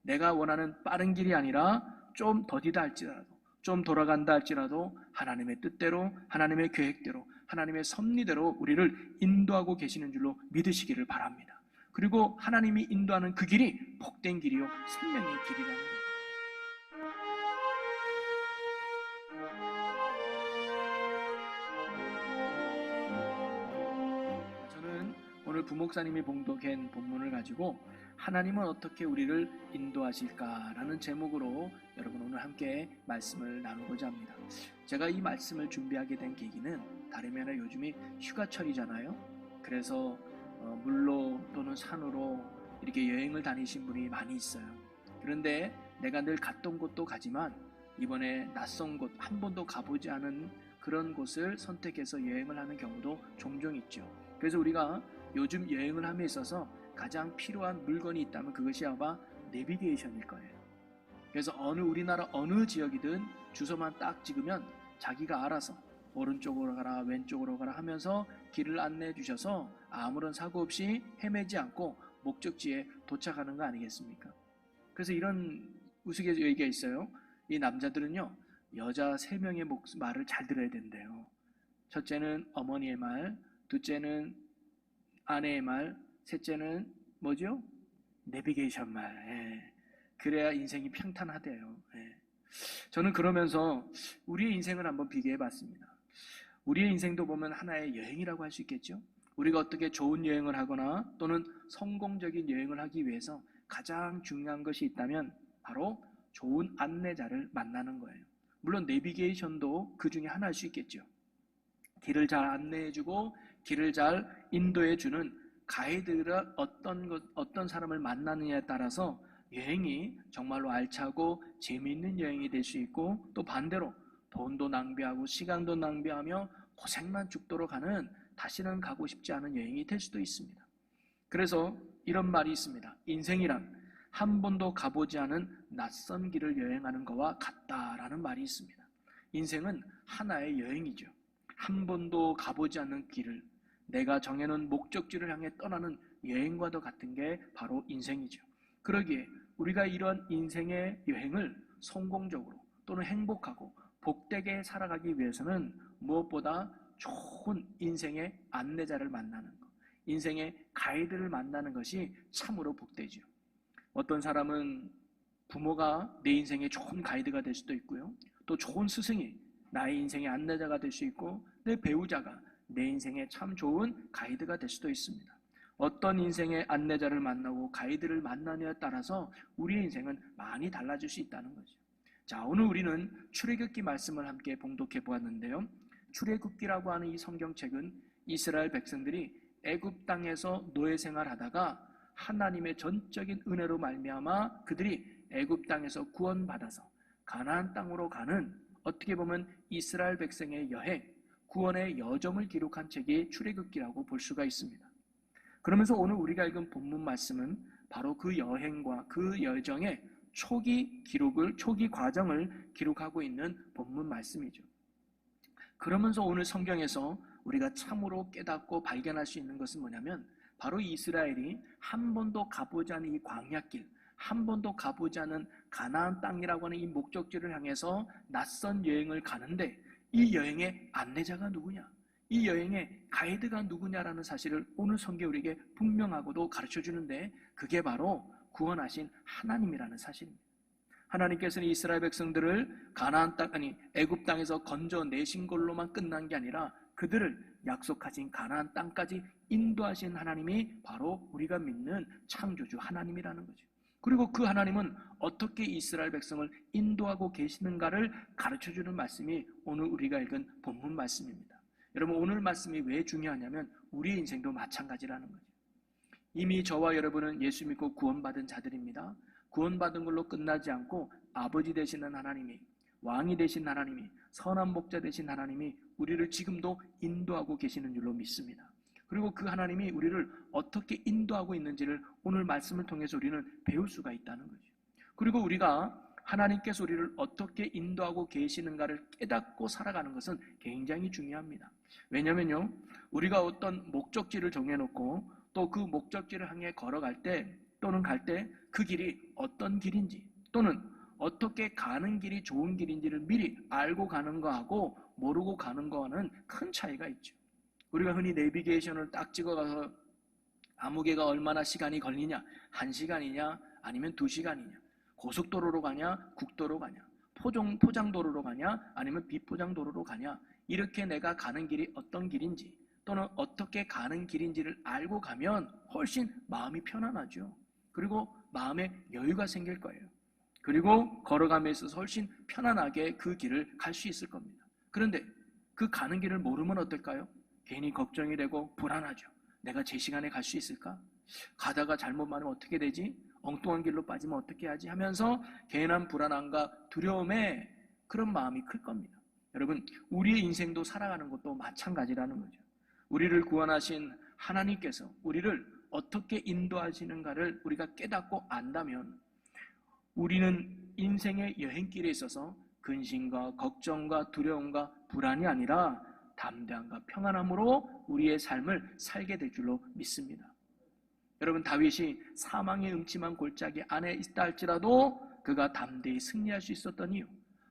내가 원하는 빠른 길이 아니라 좀 더디다 할지라도, 좀 돌아간다 할지라도 하나님의 뜻대로, 하나님의 계획대로, 하나님의 섭리대로 우리를 인도하고 계시는 줄로 믿으시기를 바랍니다. 그리고 하나님이 인도하는 그 길이 복된 길이요 생명의 길이라는 거예요. 저는 오늘 부목사님이 봉독한 본문을 가지고 하나님은 어떻게 우리를 인도하실까라는 제목으로 여러분 오늘 함께 말씀을 나누고자 합니다. 제가 이 말씀을 준비하게 된 계기는 다름이 아니라 요즘이 휴가철이잖아요. 그래서 물로 또는 산으로 이렇게 여행을 다니신 분이 많이 있어요. 그런데 내가 늘 갔던 곳도 가지만 이번에 낯선 곳, 한 번도 가보지 않은 그런 곳을 선택해서 여행을 하는 경우도 종종 있죠. 그래서 우리가 요즘 여행을 함에 있어서 가장 필요한 물건이 있다면 그것이 아마 내비게이션일 거예요. 그래서 우리나라 어느 지역이든 주소만 딱 찍으면 자기가 알아서 오른쪽으로 가라 왼쪽으로 가라 하면서 길을 안내해 주셔서 아무런 사고 없이 헤매지 않고 목적지에 도착하는 거 아니겠습니까? 그래서 이런 우스갯소리가 있어요. 이 남자들은요 여자 3명의 말을 잘 들어야 된대요. 첫째는 어머니의 말, 둘째는 아내의 말, 셋째는 뭐죠? 내비게이션 말. 예. 그래야 인생이 평탄하대요. 예. 저는 그러면서 우리의 인생을 한번 비교해 봤습니다. 우리의 인생도 보면 하나의 여행이라고 할 수 있겠죠. 우리가 어떻게 좋은 여행을 하거나 또는 성공적인 여행을 하기 위해서 가장 중요한 것이 있다면 바로 좋은 안내자를 만나는 거예요. 물론 내비게이션도 그 중에 하나일 수 있겠죠. 길을 잘 안내해주고 길을 잘 인도해주는 가이드를 어떤 사람을 만나느냐에 따라서 여행이 정말로 알차고 재미있는 여행이 될 수 있고, 또 반대로 돈도 낭비하고 시간도 낭비하며 고생만 죽도록 하는 다시는 가고 싶지 않은 여행이 될 수도 있습니다. 그래서 이런 말이 있습니다. 인생이란 한 번도 가보지 않은 낯선 길을 여행하는 것과 같다라는 말이 있습니다. 인생은 하나의 여행이죠. 한 번도 가보지 않는 길을 내가 정해놓은 목적지를 향해 떠나는 여행과도 같은 게 바로 인생이죠. 그러기에 우리가 이런 인생의 여행을 성공적으로 또는 행복하고 복되게 살아가기 위해서는 무엇보다 좋은 인생의 안내자를 만나는 것, 인생의 가이드를 만나는 것이 참으로 복되죠. 어떤 사람은 부모가 내 인생의 좋은 가이드가 될 수도 있고요. 또 좋은 스승이 나의 인생의 안내자가 될 수 있고, 내 배우자가 내 인생의 참 좋은 가이드가 될 수도 있습니다. 어떤 인생의 안내자를 만나고 가이드를 만나냐에 따라서 우리의 인생은 많이 달라질 수 있다는 거죠. 자, 오늘 우리는 출애굽기 말씀을 함께 봉독해 보았는데요. 출애굽기라고 하는 이 성경책은 이스라엘 백성들이 애굽 땅에서 노예 생활하다가 하나님의 전적인 은혜로 말미암아 그들이 애굽 땅에서 구원받아서 가나안 땅으로 가는, 어떻게 보면 이스라엘 백성의 여행, 구원의 여정을 기록한 책이 출애굽기라고 볼 수가 있습니다. 그러면서 오늘 우리가 읽은 본문 말씀은 바로 그 여행과 그 여정의 초기 과정을 기록하고 있는 본문 말씀이죠. 그러면서 오늘 성경에서 우리가 참으로 깨닫고 발견할 수 있는 것은 뭐냐면, 바로 이스라엘이 한 번도 가보지 않은 이 광야길, 한 번도 가보지 않은 가나안 땅이라고 하는 이 목적지를 향해서 낯선 여행을 가는데, 이 여행의 안내자가 누구냐, 이 여행의 가이드가 누구냐라는 사실을 오늘 성경 우리에게 분명하고도 가르쳐 주는데, 그게 바로 구원하신 하나님이라는 사실입니다. 하나님께서는 이스라엘 백성들을 가나안 땅, 애굽 땅에서 건져내신 걸로만 끝난 게 아니라 그들을 약속하신 가나안 땅까지 인도하신 하나님이 바로 우리가 믿는 창조주 하나님이라는 거죠. 그리고 그 하나님은 어떻게 이스라엘 백성을 인도하고 계시는가를 가르쳐주는 말씀이 오늘 우리가 읽은 본문 말씀입니다. 여러분, 오늘 말씀이 왜 중요하냐면 우리의 인생도 마찬가지라는 거죠. 이미 저와 여러분은 예수 믿고 구원받은 자들입니다. 구원받은 걸로 끝나지 않고 아버지 되시는 하나님이, 왕이 되신 하나님이, 선한 목자 되신 하나님이 우리를 지금도 인도하고 계시는 줄로 믿습니다. 그리고 그 하나님이 우리를 어떻게 인도하고 있는지를 오늘 말씀을 통해서 우리는 배울 수가 있다는 거죠. 그리고 우리가 하나님께서 우리를 어떻게 인도하고 계시는가를 깨닫고 살아가는 것은 굉장히 중요합니다. 왜냐면요, 우리가 어떤 목적지를 정해놓고 또 그 목적지를 향해 걸어갈 때 또는 갈 때 그 길이 어떤 길인지, 또는 어떻게 가는 길이 좋은 길인지를 미리 알고 가는 거하고 모르고 가는 거와는 큰 차이가 있죠. 우리가 흔히 내비게이션을 딱 찍어가서 아무개가 얼마나 시간이 걸리냐, 1시간이냐 아니면 2시간이냐, 고속도로로 가냐 국도로 가냐, 포장도로로 가냐 아니면 비포장도로로 가냐, 이렇게 내가 가는 길이 어떤 길인지 또는 어떻게 가는 길인지를 알고 가면 훨씬 마음이 편안하죠. 그리고 마음에 여유가 생길 거예요. 그리고 걸어감에 있어서 훨씬 편안하게 그 길을 갈 수 있을 겁니다. 그런데 그 가는 길을 모르면 어떨까요? 괜히 걱정이 되고 불안하죠. 내가 제 시간에 갈 수 있을까? 가다가 잘못 말하면 어떻게 되지? 엉뚱한 길로 빠지면 어떻게 하지? 하면서 괜한 불안함과 두려움에 그런 마음이 클 겁니다. 여러분, 우리의 인생도 살아가는 것도 마찬가지라는 거죠. 우리를 구원하신 하나님께서 우리를 어떻게 인도하시는가를 우리가 깨닫고 안다면 우리는 인생의 여행길에 있어서 근심과 걱정과 두려움과 불안이 아니라 담대함과 평안함으로 우리의 삶을 살게 될 줄로 믿습니다. 여러분, 다윗이 사망의 음침한 골짜기 안에 있다 할지라도 그가 담대히 승리할 수 있었던 이유,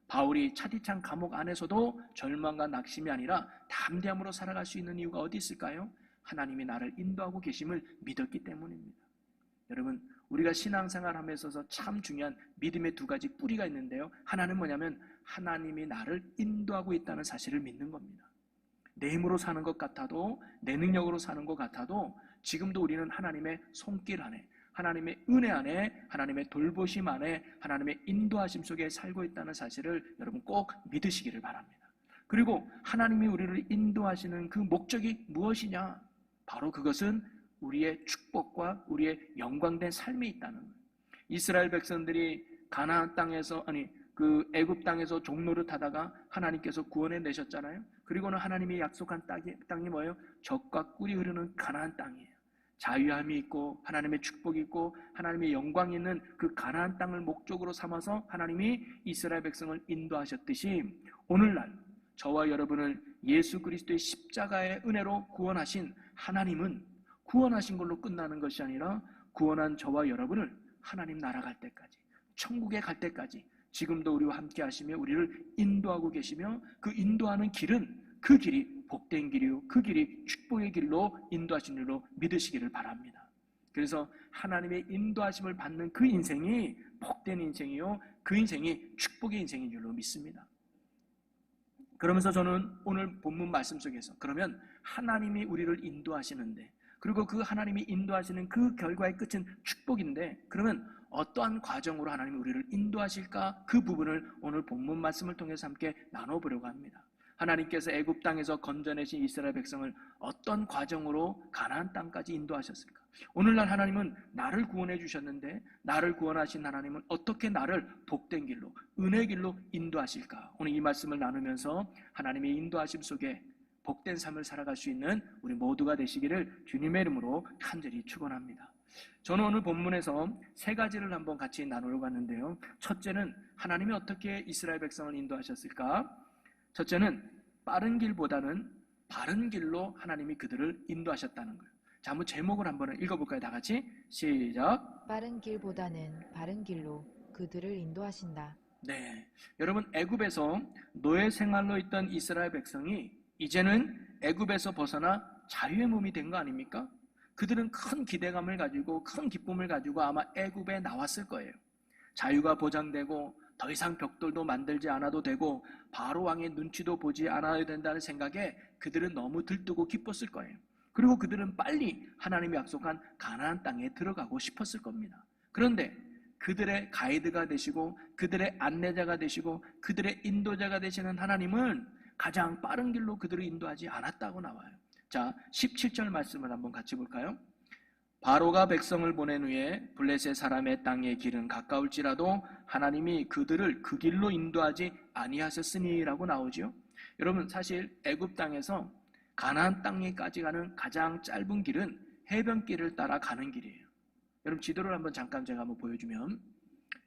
바울이 차디찬 감옥 안에서도 절망과 낙심이 아니라 담대함으로 살아갈 수 있는 이유가 어디 있을까요? 하나님이 나를 인도하고 계심을 믿었기 때문입니다. 여러분, 우리가 신앙생활함에 있어서 참 중요한 믿음의 2가지 뿌리가 있는데요, 하나는 뭐냐면 하나님이 나를 인도하고 있다는 사실을 믿는 겁니다. 내 힘으로 사는 것 같아도, 내 능력으로 사는 것 같아도 지금도 우리는 하나님의 손길 안에, 하나님의 은혜 안에, 하나님의 돌보심 안에, 하나님의 인도하심 속에 살고 있다는 사실을 여러분 꼭 믿으시기를 바랍니다. 그리고 하나님이 우리를 인도하시는 그 목적이 무엇이냐? 바로 그것은 우리의 축복과 우리의 영광된 삶이 있다는 거예요. 이스라엘 백성들이 가나안 땅에서, 그 애굽 땅에서 종노릇하다가 하나님께서 구원해 내셨잖아요. 그리고는 하나님이 약속한 땅이 뭐예요? 젖과 꿀이 흐르는 가나안 땅이에요. 자유함이 있고 하나님의 축복이 있고 하나님의 영광이 있는 그 가나안 땅을 목적으로 삼아서 하나님이 이스라엘 백성을 인도하셨듯이 오늘날 저와 여러분을 예수 그리스도의 십자가의 은혜로 구원하신 하나님은 구원하신 걸로 끝나는 것이 아니라 구원한 저와 여러분을 하나님 나라 갈 때까지, 천국에 갈 때까지 지금도 우리와 함께 하시며 우리를 인도하고 계시며, 그 인도하는 길은 그 길이 복된 길이요 그 길이 축복의 길로 인도하신 줄로 믿으시기를 바랍니다. 그래서 하나님의 인도하심을 받는 그 인생이 복된 인생이요 그 인생이 축복의 인생인 줄로 믿습니다. 그러면서 저는 오늘 본문 말씀 속에서 그러면 하나님이 우리를 인도하시는데, 그리고 그 하나님이 인도하시는 그 결과의 끝은 축복인데, 그러면 어떠한 과정으로 하나님이 우리를 인도하실까? 그 부분을 오늘 본문 말씀을 통해서 함께 나눠보려고 합니다. 하나님께서 애굽 땅에서 건져내신 이스라엘 백성을 어떤 과정으로 가나안 땅까지 인도하셨을까? 오늘날 하나님은 나를 구원해 주셨는데, 나를 구원하신 하나님은 어떻게 나를 복된 길로, 은혜의 길로 인도하실까? 오늘 이 말씀을 나누면서 하나님의 인도하심 속에 복된 삶을 살아갈 수 있는 우리 모두가 되시기를 주님의 이름으로 간절히 축원합니다. 저는 오늘 본문에서 3가지를 한번 같이 나누려고 하는데요, 첫째는 하나님이 어떻게 이스라엘 백성을 인도하셨을까? 첫째는 빠른 길보다는 바른 길로 하나님이 그들을 인도하셨다는 거예요. 자, 한번 제목을 한번 읽어볼까요? 다 같이 시작. 빠른 길보다는 바른 길로 그들을 인도하신다. 네, 여러분, 애굽에서 노예 생활로 있던 이스라엘 백성이 이제는 애굽에서 벗어나 자유의 몸이 된 거 아닙니까? 그들은 큰 기대감을 가지고 큰 기쁨을 가지고 아마 애굽에 나왔을 거예요. 자유가 보장되고 더 이상 벽돌도 만들지 않아도 되고 바로 왕의 눈치도 보지 않아야 된다는 생각에 그들은 너무 들뜨고 기뻤을 거예요. 그리고 그들은 빨리 하나님이 약속한 가나안 땅에 들어가고 싶었을 겁니다. 그런데 그들의 가이드가 되시고 그들의 안내자가 되시고 그들의 인도자가 되시는 하나님은 가장 빠른 길로 그들을 인도하지 않았다고 나와요. 자, 17절 말씀을 한번 같이 볼까요? 바로가 백성을 보낸 후에 블레셋 사람의 땅의 길은 가까울지라도 하나님이 그들을 그 길로 인도하지 아니하셨으니라고 나오죠. 여러분, 사실 애굽 땅에서 가나안 땅에까지 가는 가장 짧은 길은 해변길을 따라 가는 길이에요. 여러분, 지도를 한번 잠깐 제가 한번 보여주면,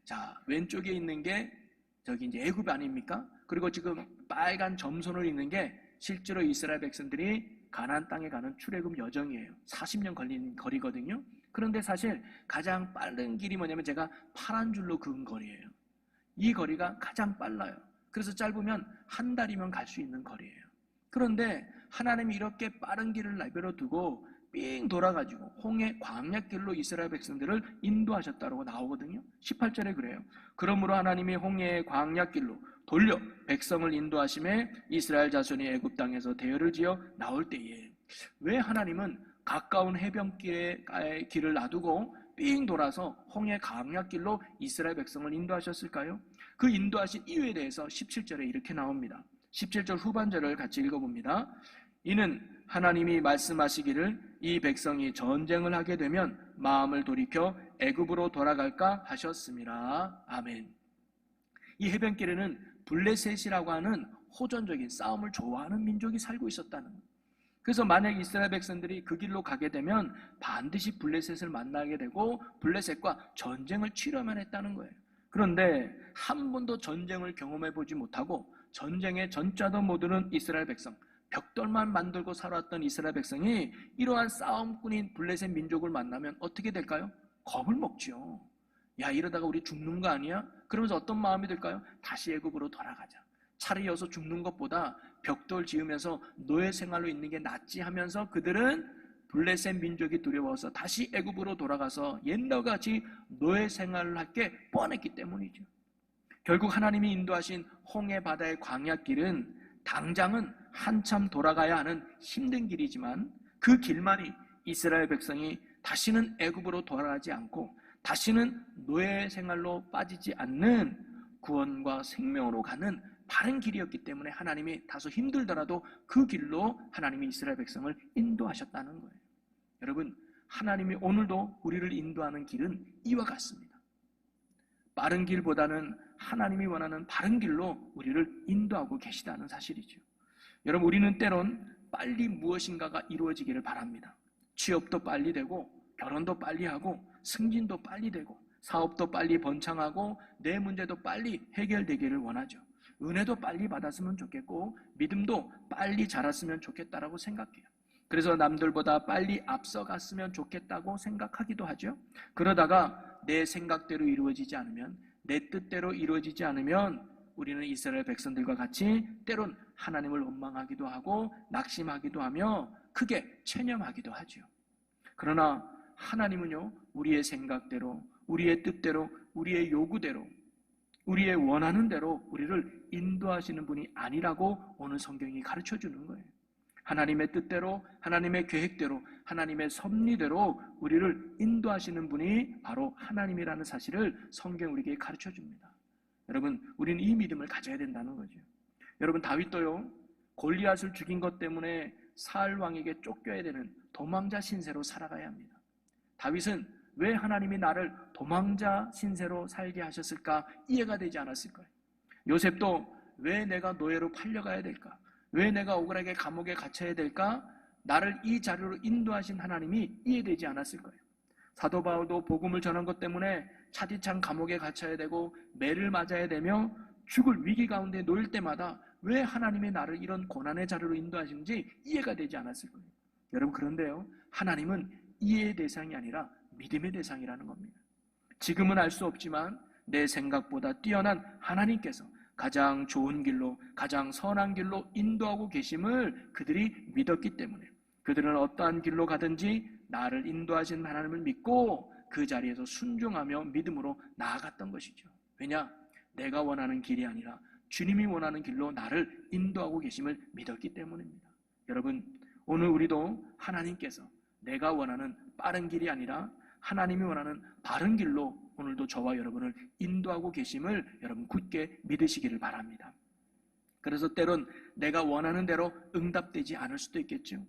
자, 왼쪽에 있는 게 저기 이제 애굽 아닙니까? 그리고 지금 빨간 점선을 있는 게 실제로 이스라엘 백성들이 가나안 땅에 가는 출애굽 여정이에요. 40년 걸리는 거리거든요. 그런데 사실 가장 빠른 길이 뭐냐면 제가 파란 줄로 그은 거리예요. 이 거리가 가장 빨라요. 그래서 짧으면 한 달이면 갈 수 있는 거리예요. 그런데 하나님이 이렇게 빠른 길을 내버려 두고 삥 돌아가지고 홍해 광야길로 이스라엘 백성들을 인도하셨다고 나오거든요. 18절에 그래요. 그러므로 하나님이 홍해의 광야길로 돌려 백성을 인도하심에 이스라엘 자손이 애굽 땅에서 대열을 지어 나올 때에, 왜 하나님은 가까운 해변길에 길을 놔두고 삥 돌아서 홍해 광야길로 이스라엘 백성을 인도하셨을까요? 그 인도하신 이유에 대해서 17절에 이렇게 나옵니다. 17절 후반절을 같이 읽어봅니다. 이는 하나님이 말씀하시기를 이 백성이 전쟁을 하게 되면 마음을 돌이켜 애굽으로 돌아갈까 하셨습니다. 아멘. 이 해변길에는 블레셋이라고 하는 호전적인 싸움을 좋아하는 민족이 살고 있었다는 거예요. 그래서 만약 이스라엘 백성들이 그 길로 가게 되면 반드시 블레셋을 만나게 되고 블레셋과 전쟁을 치러야만 했다는 거예요. 그런데 한 번도 전쟁을 경험해 보지 못하고 전쟁의 전자도 모르는 이스라엘 백성, 벽돌만 만들고 살았던 이스라엘 백성이 이러한 싸움꾼인 블레셋 민족을 만나면 어떻게 될까요? 겁을 먹죠. 야, 이러다가 우리 죽는 거 아니야? 그러면서 어떤 마음이 들까요? 다시 애굽으로 돌아가자. 차라리 여기서 죽는 것보다 벽돌 지으면서 노예 생활로 있는 게 낫지 하면서 그들은 블레셋 민족이 두려워서 다시 애굽으로 돌아가서 옛날과 같이 노예 생활을 할 게 뻔했기 때문이죠. 결국 하나님이 인도하신 홍해 바다의 광야길은 당장은 한참 돌아가야 하는 힘든 길이지만 그 길만이 이스라엘 백성이 다시는 애굽으로 돌아가지 않고 다시는 노예 생활로 빠지지 않는 구원과 생명으로 가는 바른 길이었기 때문에 하나님이 다소 힘들더라도 그 길로 하나님이 이스라엘 백성을 인도하셨다는 거예요. 여러분, 하나님이 오늘도 우리를 인도하는 길은 이와 같습니다. 빠른 길보다는 하나님이 원하는 바른 길로 우리를 인도하고 계시다는 사실이죠. 여러분, 우리는 때론 빨리 무엇인가가 이루어지기를 바랍니다. 취업도 빨리 되고 결혼도 빨리 하고 승진도 빨리 되고 사업도 빨리 번창하고 내 문제도 빨리 해결되기를 원하죠. 은혜도 빨리 받았으면 좋겠고 믿음도 빨리 자랐으면 좋겠다라고 생각해요. 그래서 남들보다 빨리 앞서갔으면 좋겠다고 생각하기도 하죠. 그러다가 내 생각대로 이루어지지 않으면, 내 뜻대로 이루어지지 않으면 우리는 이스라엘 백성들과 같이 때론 하나님을 원망하기도 하고 낙심하기도 하며 크게 체념하기도 하죠. 그러나 하나님은요, 우리의 생각대로, 우리의 뜻대로, 우리의 요구대로, 우리의 원하는 대로 우리를 인도하시는 분이 아니라고 오늘 성경이 가르쳐 주는 거예요. 하나님의 뜻대로, 하나님의 계획대로, 하나님의 섭리대로 우리를 인도하시는 분이 바로 하나님이라는 사실을 성경 우리에게 가르쳐 줍니다. 여러분, 우리는 이 믿음을 가져야 된다는 거죠. 여러분, 다윗도요, 골리앗을 죽인 것 때문에 사울 왕에게 쫓겨야 되는 도망자 신세로 살아가야 합니다. 다윗은 왜 하나님이 나를 도망자 신세로 살게 하셨을까 이해가 되지 않았을 거예요. 요셉도 왜 내가 노예로 팔려가야 될까? 왜 내가 억울하게 감옥에 갇혀야 될까? 나를 이 자리로 인도하신 하나님이 이해되지 않았을 거예요. 사도 바울도 복음을 전한 것 때문에 차디찬 감옥에 갇혀야 되고 매를 맞아야 되며 죽을 위기 가운데 놓일 때마다 왜 하나님이 나를 이런 고난의 자리로 인도하시는지 이해가 되지 않았을 거예요. 여러분, 그런데요, 하나님은 이해의 대상이 아니라 믿음의 대상이라는 겁니다. 지금은 알 수 없지만 내 생각보다 뛰어난 하나님께서 가장 좋은 길로, 가장 선한 길로 인도하고 계심을 그들이 믿었기 때문에 그들은 어떠한 길로 가든지 나를 인도하신 하나님을 믿고 그 자리에서 순종하며 믿음으로 나아갔던 것이죠. 왜냐? 내가 원하는 길이 아니라 주님이 원하는 길로 나를 인도하고 계심을 믿었기 때문입니다. 여러분, 오늘 우리도 하나님께서 내가 원하는 빠른 길이 아니라 하나님이 원하는 바른 길로 오늘도 저와 여러분을 인도하고 계심을 여러분 굳게 믿으시기를 바랍니다. 그래서 때론 내가 원하는 대로 응답되지 않을 수도 있겠죠.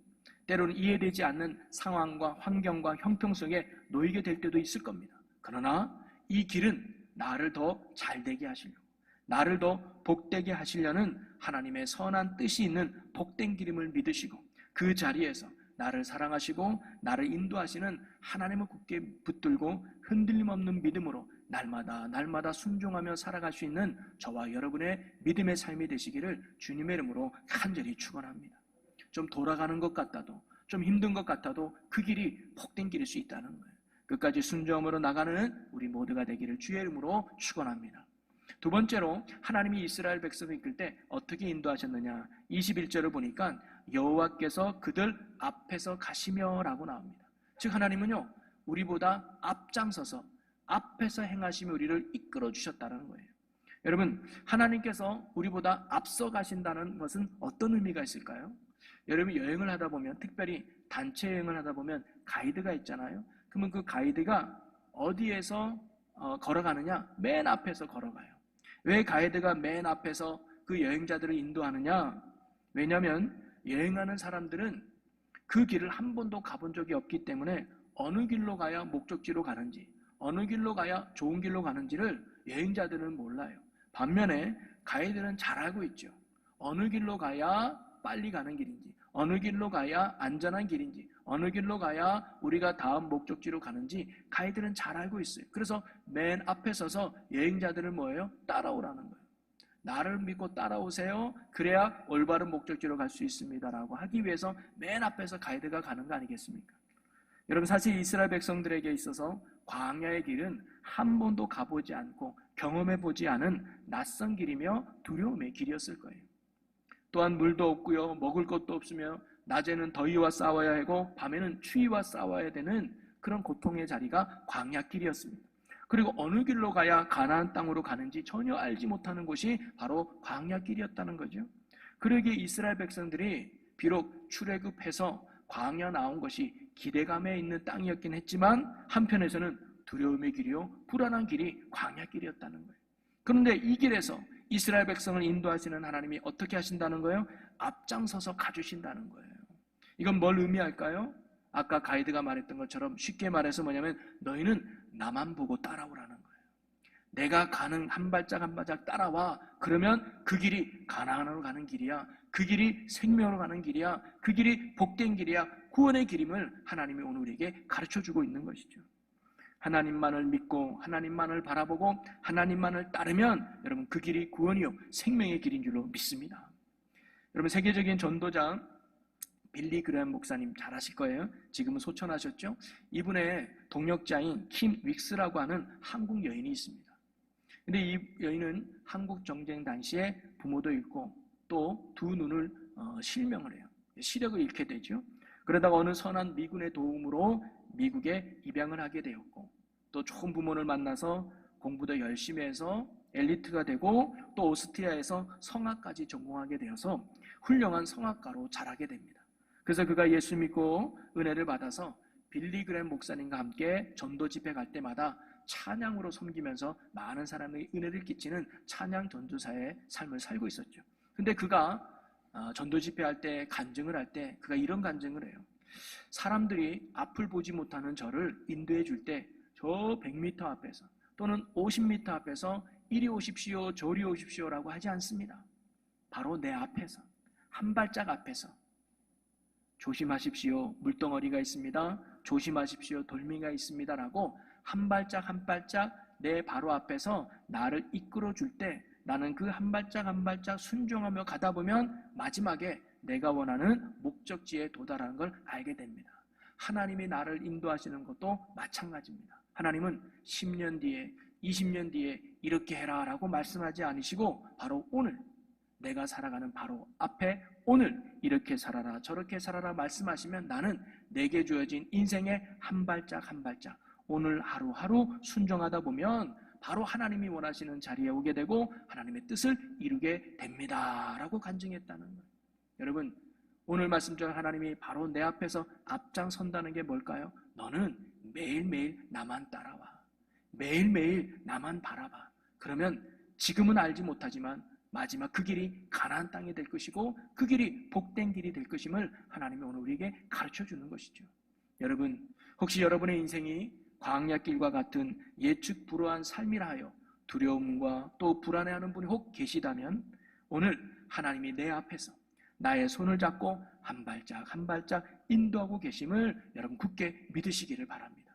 때로는 이해되지 않는 상황과 환경과 형평성에 놓이게 될 때도 있을 겁니다. 그러나 이 길은 나를 더 잘되게 하시려고, 나를 더 복되게 하시려는 하나님의 선한 뜻이 있는 복된 길임을 믿으시고 그 자리에서 나를 사랑하시고 나를 인도하시는 하나님을 굳게 붙들고 흔들림 없는 믿음으로 날마다 순종하며 살아갈 수 있는 저와 여러분의 믿음의 삶이 되시기를 주님의 이름으로 간절히 축원합니다. 좀 돌아가는 것 같아도, 좀 힘든 것 같아도 그 길이 복된 길일 수 있다는 거예요. 끝까지 순종으로 나가는 우리 모두가 되기를 주의 이름으로 축원합니다. 두 번째로 하나님이 이스라엘 백성을 이끌 때 어떻게 인도하셨느냐, 21절을 보니까 여호와께서 그들 앞에서 가시며 라고 나옵니다. 즉 하나님은요 우리보다 앞장서서 앞에서 행하시며 우리를 이끌어 주셨다는 거예요. 여러분, 하나님께서 우리보다 앞서 가신다는 것은 어떤 의미가 있을까요? 여러분, 여행을 하다 보면, 특별히 단체 여행을 하다 보면 가이드가 있잖아요. 그러면 그 가이드가 어디에서 걸어가느냐? 맨 앞에서 걸어가요. 왜 가이드가 맨 앞에서 그 여행자들을 인도하느냐? 왜냐하면 여행하는 사람들은 그 길을 한 번도 가본 적이 없기 때문에 어느 길로 가야 목적지로 가는지, 어느 길로 가야 좋은 길로 가는지를 여행자들은 몰라요. 반면에 가이드는 잘 알고 있죠. 어느 길로 가야 빨리 가는 길인지, 어느 길로 가야 안전한 길인지, 어느 길로 가야 우리가 다음 목적지로 가는지 가이드는 잘 알고 있어요. 그래서 맨 앞에 서서 여행자들을 뭐예요? 따라오라는 거예요. 나를 믿고 따라오세요. 그래야 올바른 목적지로 갈 수 있습니다라고 하기 위해서 맨 앞에서 가이드가 가는 거 아니겠습니까? 여러분, 사실 이스라엘 백성들에게 있어서 광야의 길은 한 번도 가보지 않고 경험해보지 않은 낯선 길이며 두려움의 길이었을 거예요. 또한 물도 없고요, 먹을 것도 없으며 낮에는 더위와 싸워야 하고 밤에는 추위와 싸워야 되는 그런 고통의 자리가 광야길이었습니다. 그리고 어느 길로 가야 가나안 땅으로 가는지 전혀 알지 못하는 곳이 바로 광야길이었다는 거죠. 그러기에 이스라엘 백성들이 비록 출애굽해서 광야 나온 것이 기대감에 있는 땅이었긴 했지만 한편에서는 두려움의 길이요, 불안한 길이 광야길이었다는 거예요. 그런데 이 길에서 이스라엘 백성을 인도하시는 하나님이 어떻게 하신다는 거예요? 앞장서서 가주신다는 거예요. 이건 뭘 의미할까요? 아까 가이드가 말했던 것처럼 쉽게 말해서 뭐냐면 너희는 나만 보고 따라오라는 거예요. 내가 가는 한 발짝 한 발짝 따라와. 그러면 그 길이 가나안으로 가는 길이야. 그 길이 생명으로 가는 길이야. 그 길이 복된 길이야. 구원의 길임을 하나님이 오늘 우리에게 가르쳐주고 있는 것이죠. 하나님만을 믿고 하나님만을 바라보고 하나님만을 따르면 여러분 그 길이 구원이요 생명의 길인 줄로 믿습니다. 여러분, 세계적인 전도자 빌리 그레엄 목사님 잘 아실 거예요. 지금은 소천하셨죠. 이분의 동역자인 킴 윅스라고 하는 한국 여인이 있습니다. 근데 이 여인은 한국 정쟁 당시에 부모도 잃고 또 두 눈을 실명을 해요. 시력을 잃게 되죠. 그러다가 어느 선한 미군의 도움으로 미국에 입양을 하게 되었고 또 좋은 부모를 만나서 공부도 열심히 해서 엘리트가 되고 또 오스트리아에서 성악까지 전공하게 되어서 훌륭한 성악가로 자라게 됩니다. 그래서 그가 예수 믿고 은혜를 받아서 빌리 그레엄 목사님과 함께 전도 집회 갈 때마다 찬양으로 섬기면서 많은 사람에게 은혜를 끼치는 찬양 전도사의 삶을 살고 있었죠. 근데 그가 전도 집회할 때 간증을 할 때 그가 이런 간증을 해요. 사람들이 앞을 보지 못하는 저를 인도해 줄 때 저 100m 앞에서 또는 50m 앞에서 이리 오십시오 저리 오십시오라고 하지 않습니다. 바로 내 앞에서 한 발짝 앞에서 조심하십시오 물덩어리가 있습니다. 조심하십시오 돌멩이가 있습니다 라고 한 발짝 한 발짝 내 바로 앞에서 나를 이끌어 줄 때 나는 그 한 발짝 한 발짝 순종하며 가다 보면 마지막에 내가 원하는 목적지에 도달하는 걸 알게 됩니다. 하나님이 나를 인도하시는 것도 마찬가지입니다. 하나님은 10년 뒤에 20년 뒤에 이렇게 해라 라고 말씀하지 않으시고 바로 오늘 내가 살아가는 바로 앞에 오늘 이렇게 살아라 저렇게 살아라 말씀하시면 나는 내게 주어진 인생의 한 발짝 한 발짝 오늘 하루하루 순종하다 보면 바로 하나님이 원하시는 자리에 오게 되고 하나님의 뜻을 이루게 됩니다 라고 간증했다는 거예요. 여러분, 오늘 말씀처럼 하나님이 바로 내 앞에서 앞장선다는 게 뭘까요? 너는 매일매일 나만 따라와. 매일매일 나만 바라봐. 그러면 지금은 알지 못하지만 마지막 그 길이 가나안 땅이 될 것이고 그 길이 복된 길이 될 것임을 하나님이 오늘 우리에게 가르쳐주는 것이죠. 여러분, 혹시 여러분의 인생이 광야길과 같은 예측 불허한 삶이라 하여 두려움과 또 불안해하는 분이 혹 계시다면 오늘 하나님이 내 앞에서 나의 손을 잡고 한 발짝 한 발짝 인도하고 계심을 여러분 굳게 믿으시기를 바랍니다.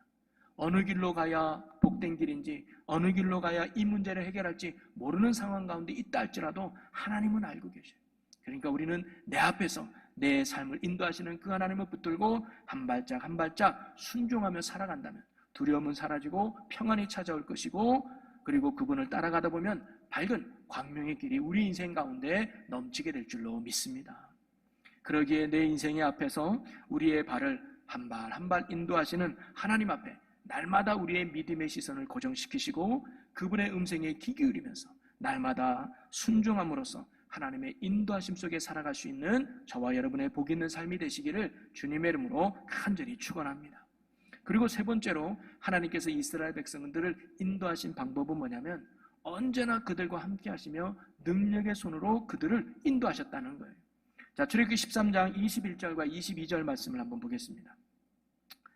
어느 길로 가야 복된 길인지 어느 길로 가야 이 문제를 해결할지 모르는 상황 가운데 있다 할지라도 하나님은 알고 계셔요. 그러니까 우리는 내 앞에서 내 삶을 인도하시는 그 하나님을 붙들고 한 발짝 한 발짝 순종하며 살아간다면 두려움은 사라지고 평안이 찾아올 것이고, 그리고 그분을 따라가다 보면 밝은 광명의 길이 우리 인생 가운데 넘치게 될 줄로 믿습니다. 그러기에 내 인생의 앞에서 우리의 발을 한 발 한 발 인도하시는 하나님 앞에 날마다 우리의 믿음의 시선을 고정시키시고 그분의 음성에 귀 기울이면서 날마다 순종함으로써 하나님의 인도하심 속에 살아갈 수 있는 저와 여러분의 복 있는 삶이 되시기를 주님의 이름으로 간절히 축원합니다. 그리고 세 번째로 하나님께서 이스라엘 백성들을 인도하신 방법은 뭐냐면 언제나 그들과 함께 하시며 능력의 손으로 그들을 인도하셨다는 거예요. 자, 출애굽기 13장 21절과 22절 말씀을 한번 보겠습니다.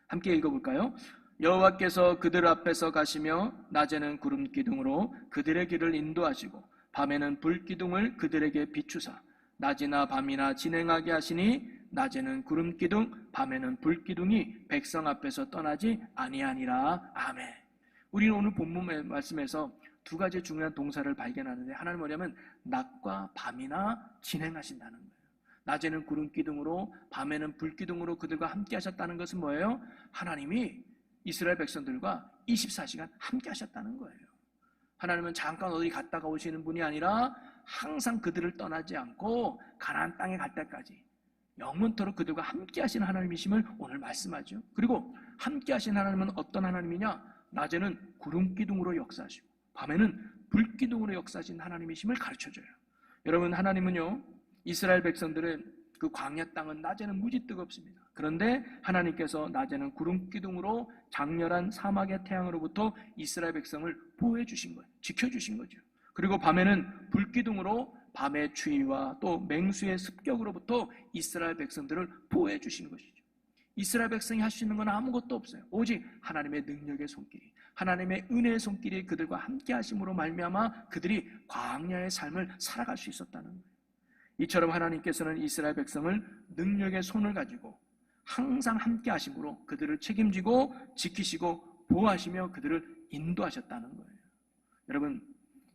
함께 읽어볼까요? 여호와께서 그들 앞에서 가시며 낮에는 구름 기둥으로 그들의 길을 인도하시고 밤에는 불 기둥을 그들에게 비추사 낮이나 밤이나 진행하게 하시니 낮에는 구름 기둥 밤에는 불 기둥이 백성 앞에서 떠나지 아니하니라. 아멘. 우리는 오늘 본문 말씀에서 두 가지 중요한 동사를 발견하는데, 하나는 뭐냐면 낮과 밤이나 진행하신다는 거예요. 낮에는 구름 기둥으로 밤에는 불 기둥으로 그들과 함께 하셨다는 것은 뭐예요? 하나님이 이스라엘 백성들과 24시간 함께 하셨다는 거예요. 하나님은 잠깐 어디 갔다가 오시는 분이 아니라 항상 그들을 떠나지 않고 가나안 땅에 갈 때까지 영원토록 그들과 함께 하시는 하나님이심을 오늘 말씀하죠. 그리고 함께 하신 하나님은 어떤 하나님이냐? 낮에는 구름 기둥으로 역사하시고 밤에는 불 기둥으로 역사하신 하나님이심을 가르쳐줘요. 여러분, 하나님은요, 이스라엘 백성들은 그 광야 땅은 낮에는 무지 뜨겁습니다. 그런데 하나님께서 낮에는 구름 기둥으로 장렬한 사막의 태양으로부터 이스라엘 백성을 보호해 주신 거예요. 지켜주신 거죠. 그리고 밤에는 불 기둥으로 밤의 추위와 또 맹수의 습격으로부터 이스라엘 백성들을 보호해 주신 것이죠. 이스라엘 백성이 할 수 있는 건 아무것도 없어요. 오직 하나님의 능력의 손길이, 하나님의 은혜의 손길이 그들과 함께 하심으로 말미암아 그들이 광야의 삶을 살아갈 수 있었다는 거예요. 이처럼 하나님께서는 이스라엘 백성을 능력의 손을 가지고 항상 함께 하심으로 그들을 책임지고 지키시고 보호하시며 그들을 인도하셨다는 거예요. 여러분,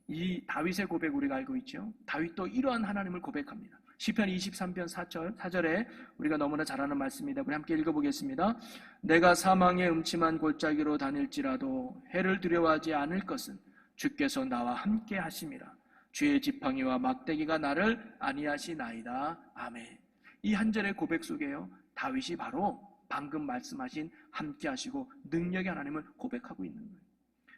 이 다윗의 고백 우리가 알고 있죠. 다윗도 이러한 하나님을 고백합니다. 시편 23편 4절에 우리가 너무나 잘 아는 말씀입니다. 우리 함께 읽어보겠습니다. 내가 사망의 음침한 골짜기로 다닐지라도 해를 두려워하지 않을 것은 주께서 나와 함께 하심이라. 주의 지팡이와 막대기가 나를 안위하시나이다. 아멘. 이 한 절의 고백 속에요, 다윗이 바로 방금 말씀하신 함께 하시고 능력의 하나님을 고백하고 있는 거예요.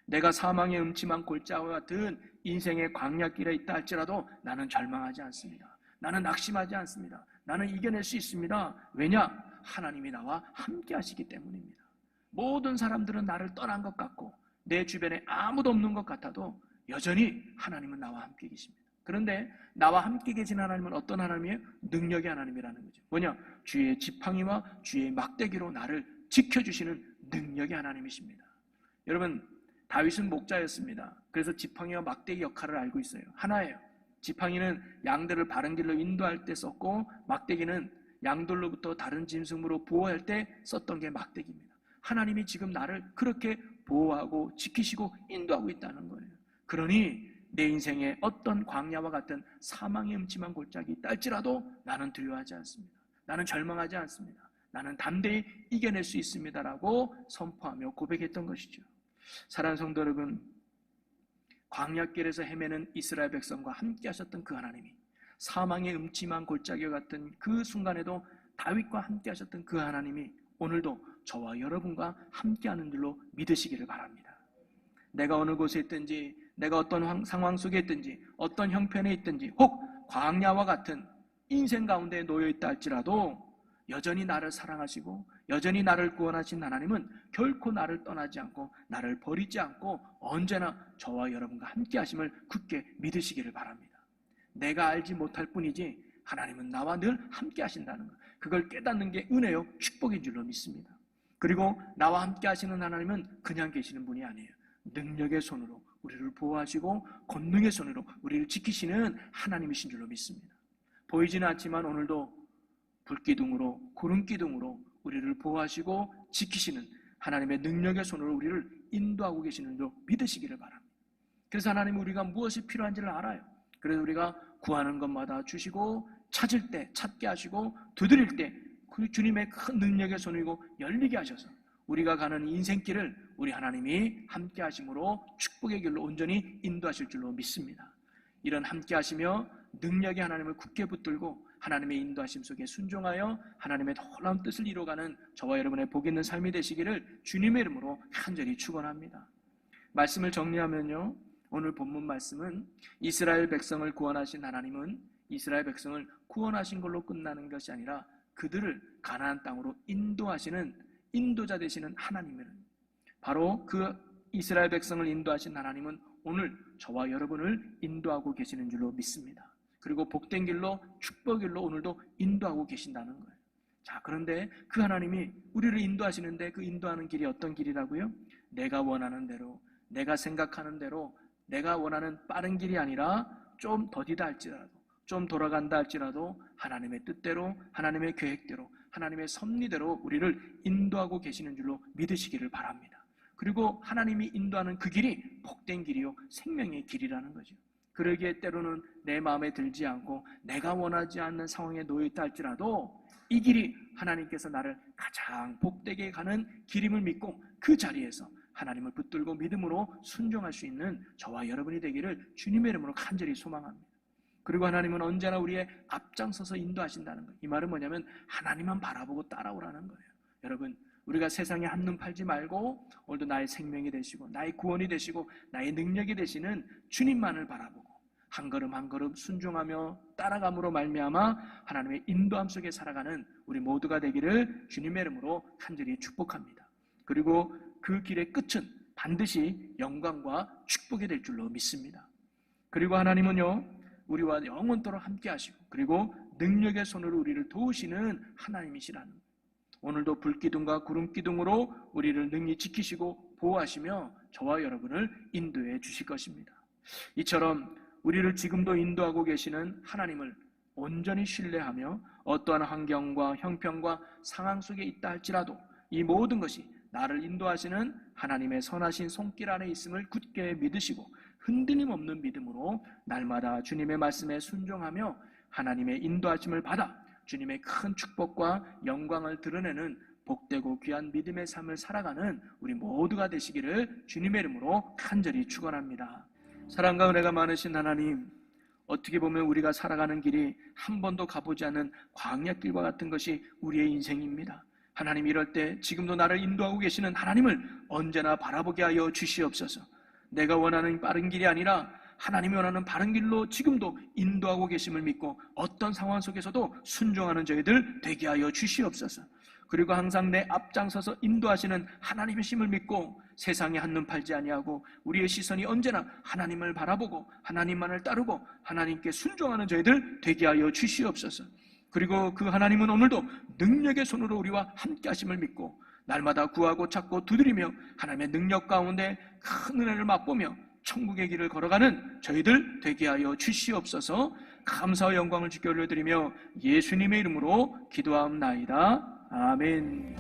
내가 사망의 음침한 골짜기와 같은 인생의 광야길에 있다 할지라도 나는 절망하지 않습니다. 나는 낙심하지 않습니다. 나는 이겨낼 수 있습니다. 왜냐? 하나님이 나와 함께 하시기 때문입니다. 모든 사람들은 나를 떠난 것 같고 내 주변에 아무도 없는 것 같아도 여전히 하나님은 나와 함께 계십니다. 그런데 나와 함께 계신 하나님은 어떤 하나님이에요? 능력의 하나님이라는 거죠. 뭐냐? 주의 지팡이와 주의 막대기로 나를 지켜주시는 능력의 하나님이십니다. 여러분, 다윗은 목자였습니다. 그래서 지팡이와 막대기 역할을 알고 있어요. 하나예요. 지팡이는 양들을 바른 길로 인도할 때 썼고, 막대기는 양들로부터 다른 짐승으로 보호할 때 썼던 게 막대기입니다. 하나님이 지금 나를 그렇게 보호하고 지키시고 인도하고 있다는 거예요. 그러니 내 인생에 어떤 광야와 같은 사망의 음침한 골짜기 있다 할지라도 나는 두려워하지 않습니다. 나는 절망하지 않습니다. 나는 담대히 이겨낼 수 있습니다라고 선포하며 고백했던 것이죠. 사랑하는 성도 여러분, 광야길에서 헤매는 이스라엘 백성과 함께 하셨던 그 하나님이 사망의 음침한 골짜기와 같은 그 순간에도 다윗과 함께 하셨던 그 하나님이 오늘도 저와 여러분과 함께하는 줄로 믿으시기를 바랍니다. 내가 어느 곳에 있든지, 내가 어떤 상황 속에 있든지, 어떤 형편에 있든지, 혹 광야와 같은 인생 가운데 놓여 있다 할지라도 여전히 나를 사랑하시고 여전히 나를 구원하신 하나님은 결코 나를 떠나지 않고 나를 버리지 않고 언제나 저와 여러분과 함께 하심을 굳게 믿으시기를 바랍니다. 내가 알지 못할 뿐이지 하나님은 나와 늘 함께 하신다는 것, 그걸 깨닫는 게 은혜요 축복인 줄로 믿습니다. 그리고 나와 함께 하시는 하나님은 그냥 계시는 분이 아니에요. 능력의 손으로 우리를 보호하시고 권능의 손으로 우리를 지키시는 하나님이신 줄로 믿습니다. 보이지는 않지만 오늘도 불기둥으로 구름기둥으로 우리를 보호하시고 지키시는 하나님의 능력의 손으로 우리를 인도하고 계시는 줄 믿으시기를 바랍니다. 그래서 하나님은 우리가 무엇이 필요한지를 알아요. 그래서 우리가 구하는 것마다 주시고 찾을 때 찾게 하시고 두드릴 때 그 주님의 큰 능력의 손이고 열리게 하셔서 우리가 가는 인생길을 우리 하나님이 함께 하심으로 축복의 길로 온전히 인도하실 줄로 믿습니다. 이런 함께 하시며 능력의 하나님을 굳게 붙들고 하나님의 인도하심 속에 순종하여 하나님의 놀라운 뜻을 이루어가는 저와 여러분의 복 있는 삶이 되시기를 주님의 이름으로 간절히 축원합니다. 말씀을 정리하면요, 오늘 본문 말씀은 이스라엘 백성을 구원하신 하나님은 이스라엘 백성을 구원하신 걸로 끝나는 것이 아니라 그들을 가나안 땅으로 인도하시는 인도자 되시는 하나님이는, 바로 그 이스라엘 백성을 인도하신 하나님은 오늘 저와 여러분을 인도하고 계시는 줄로 믿습니다. 그리고 복된 길로 축복의 길로 오늘도 인도하고 계신다는 거예요. 자, 그런데 그 하나님이 우리를 인도하시는데 그 인도하는 길이 어떤 길이라고요? 내가 원하는 대로, 내가 생각하는 대로, 내가 원하는 빠른 길이 아니라 좀 더디다 할지라도, 좀 돌아간다 할지라도 하나님의 뜻대로, 하나님의 계획대로, 하나님의 섭리대로 우리를 인도하고 계시는 줄로 믿으시기를 바랍니다. 그리고 하나님이 인도하는 그 길이 복된 길이요 생명의 길이라는 거죠. 그러기에 때로는 내 마음에 들지 않고 내가 원하지 않는 상황에 놓여있다 할지라도 이 길이 하나님께서 나를 가장 복되게 가는 길임을 믿고 그 자리에서 하나님을 붙들고 믿음으로 순종할 수 있는 저와 여러분이 되기를 주님의 이름으로 간절히 소망합니다. 그리고 하나님은 언제나 우리의 앞장서서 인도하신다는 거예요. 이 말은 뭐냐면 하나님만 바라보고 따라오라는 거예요. 여러분, 우리가 세상에 한눈 팔지 말고 오늘도 나의 생명이 되시고 나의 구원이 되시고 나의 능력이 되시는 주님만을 바라보고 한 걸음 한 걸음 순종하며 따라감으로 말미암아 하나님의 인도함 속에 살아가는 우리 모두가 되기를 주님의 이름으로 간절히 축복합니다. 그리고 그 길의 끝은 반드시 영광과 축복이 될 줄로 믿습니다. 그리고 하나님은요, 우리와 영원토록 함께 하시고 그리고 능력의 손으로 우리를 도우시는 하나님이시라는 거예요. 오늘도 불기둥과 구름기둥으로 우리를 능히 지키시고 보호하시며 저와 여러분을 인도해 주실 것입니다. 이처럼 우리를 지금도 인도하고 계시는 하나님을 온전히 신뢰하며 어떠한 환경과 형편과 상황 속에 있다 할지라도 이 모든 것이 나를 인도하시는 하나님의 선하신 손길 안에 있음을 굳게 믿으시고 흔들림 없는 믿음으로 날마다 주님의 말씀에 순종하며 하나님의 인도하심을 받아 주님의 큰 축복과 영광을 드러내는 복되고 귀한 믿음의 삶을 살아가는 우리 모두가 되시기를 주님의 이름으로 간절히 축원합니다. 사랑과 은혜가 많으신 하나님, 어떻게 보면 우리가 살아가는 길이 한 번도 가보지 않은 광야길과 같은 것이 우리의 인생입니다. 하나님, 이럴 때 지금도 나를 인도하고 계시는 하나님을 언제나 바라보게 하여 주시옵소서. 내가 원하는 빠른 길이 아니라 하나님이 원하는 바른 길로 지금도 인도하고 계심을 믿고 어떤 상황 속에서도 순종하는 저희들 되게 하여 주시옵소서. 그리고 항상 내 앞장서서 인도하시는 하나님의 힘을 믿고 세상에 한눈 팔지 아니하고 우리의 시선이 언제나 하나님을 바라보고 하나님만을 따르고 하나님께 순종하는 저희들 되게 하여 주시옵소서. 그리고 그 하나님은 오늘도 능력의 손으로 우리와 함께 하심을 믿고 날마다 구하고 찾고 두드리며 하나님의 능력 가운데 큰 은혜를 맛보며 천국의 길을 걸어가는 저희들 되게 하여 주시옵소서. 감사와 영광을 주께 올려드리며 예수님의 이름으로 기도하옵나이다. 아멘.